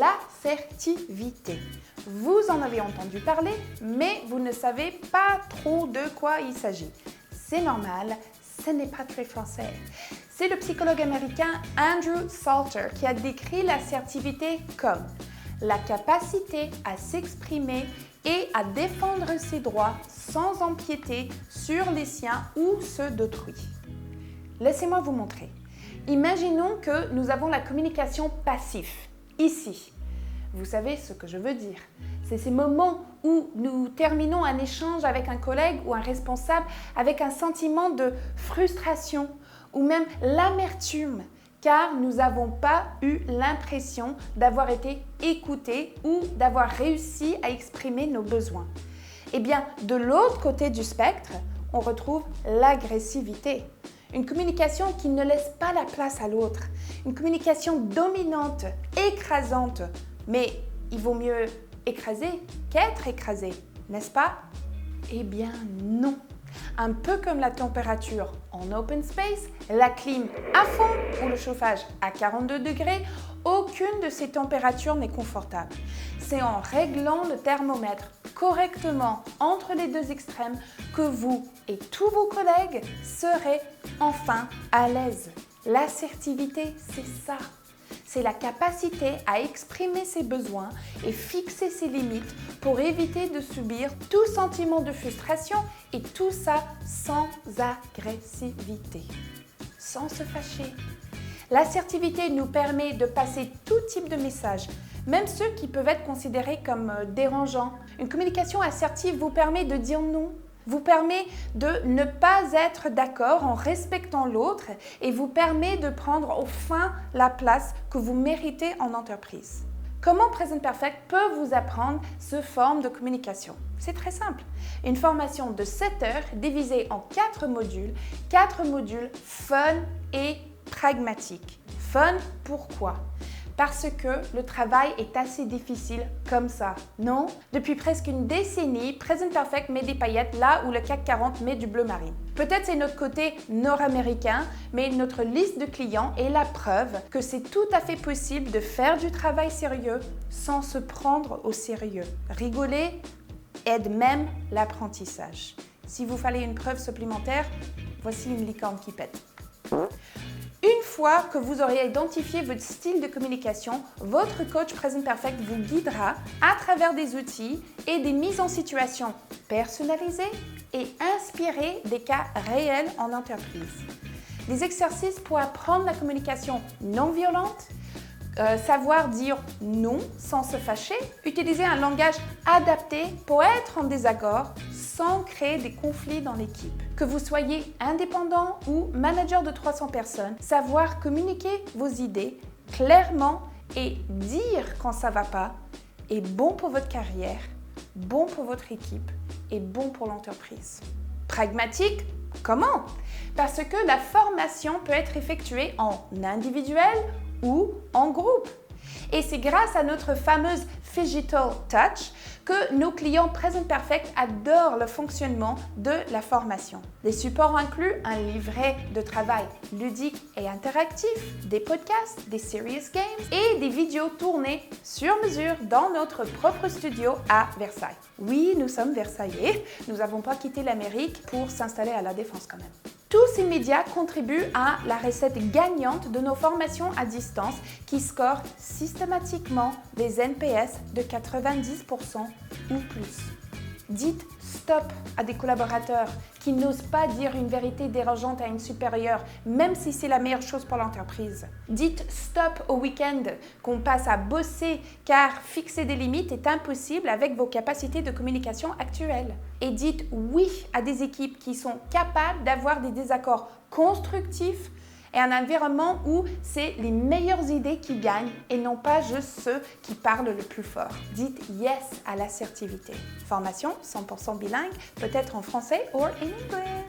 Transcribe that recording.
l'assertivité. Vous en avez entendu parler, mais vous ne savez pas trop de quoi il s'agit. C'est normal, ce n'est pas très français. C'est le psychologue américain Andrew Salter qui a décrit l'assertivité comme la capacité à s'exprimer et à défendre ses droits sans empiéter sur les siens ou ceux d'autrui. Laissez-moi vous montrer. Imaginons que nous avons la communication passive, ici. Vous savez ce que je veux dire. C'est ces moments où nous terminons un échange avec un collègue ou un responsable avec un sentiment de frustration ou même l'amertume, car nous n'avons pas eu l'impression d'avoir été écoutés ou d'avoir réussi à exprimer nos besoins. Eh bien, de l'autre côté du spectre, on retrouve l'agressivité. Une communication qui ne laisse pas la place à l'autre. Une communication dominante, écrasante. Mais il vaut mieux écraser qu'être écrasé, n'est-ce pas? Eh bien non. Un peu comme la température en open space, la clim à fond ou le chauffage à 42 degrés, aucune de ces températures n'est confortable. C'est en réglant le thermomètre correctement entre les deux extrêmes que vous et tous vos collègues serez enfin à l'aise. L'assertivité, c'est ça. C'est la capacité à exprimer ses besoins et fixer ses limites pour éviter de subir tout sentiment de frustration et tout ça sans agressivité, sans se fâcher. L'assertivité nous permet de passer tout type de messages, même ceux qui peuvent être considérés comme dérangeants. Une communication assertive vous permet de dire non, vous permet de ne pas être d'accord en respectant l'autre et vous permet de prendre enfin la place que vous méritez en entreprise. Comment Present Perfect peut vous apprendre ce forme de communication? C'est très simple. Une formation de 7 heures divisée en 4 modules fun et pragmatiques. Fun, pourquoi? Parce que le travail est assez difficile comme ça, non? Depuis presque une décennie, Present Perfect met des paillettes là où le CAC 40 met du bleu marine. Peut-être c'est notre côté nord-américain, mais notre liste de clients est la preuve que c'est tout à fait possible de faire du travail sérieux sans se prendre au sérieux. Rigoler aide même l'apprentissage. Si vous fallait une preuve supplémentaire, voici une licorne qui pète. Une fois que vous aurez identifié votre style de communication, votre coach Present Perfect vous guidera à travers des outils et des mises en situation personnalisées et inspirées des cas réels en entreprise. Des exercices pour apprendre la communication non violente, savoir dire non sans se fâcher, utiliser un langage adapté pour être en désaccord sans créer des conflits dans l'équipe. Que vous soyez indépendant ou manager de 300 personnes, savoir communiquer vos idées clairement et dire quand ça ne va pas est bon pour votre carrière, bon pour votre équipe et bon pour l'entreprise. Pragmatique, comment? Parce que la formation peut être effectuée en individuel ou en groupe. Et c'est grâce à notre fameuse Phygital Touch que nos clients Present Perfect adorent le fonctionnement de la formation. Les supports incluent un livret de travail ludique et interactif, des podcasts, des serious games et des vidéos tournées sur mesure dans notre propre studio à Versailles. Oui, nous sommes versaillais, nous n'avons pas quitté l'Amérique pour s'installer à la Défense quand même. Tous ces médias contribuent à la recette gagnante de nos formations à distance qui scorent systématiquement des NPS de 90% ou plus. Dites stop à des collaborateurs qui n'osent pas dire une vérité dérangeante à une supérieure, même si c'est la meilleure chose pour l'entreprise. Dites stop au week-end qu'on passe à bosser car fixer des limites est impossible avec vos capacités de communication actuelles. Et dites oui à des équipes qui sont capables d'avoir des désaccords constructifs et un environnement où c'est les meilleures idées qui gagnent et non pas juste ceux qui parlent le plus fort. Dites yes à l'assertivité. Formation 100% bilingue, peut-être en français ou en anglais.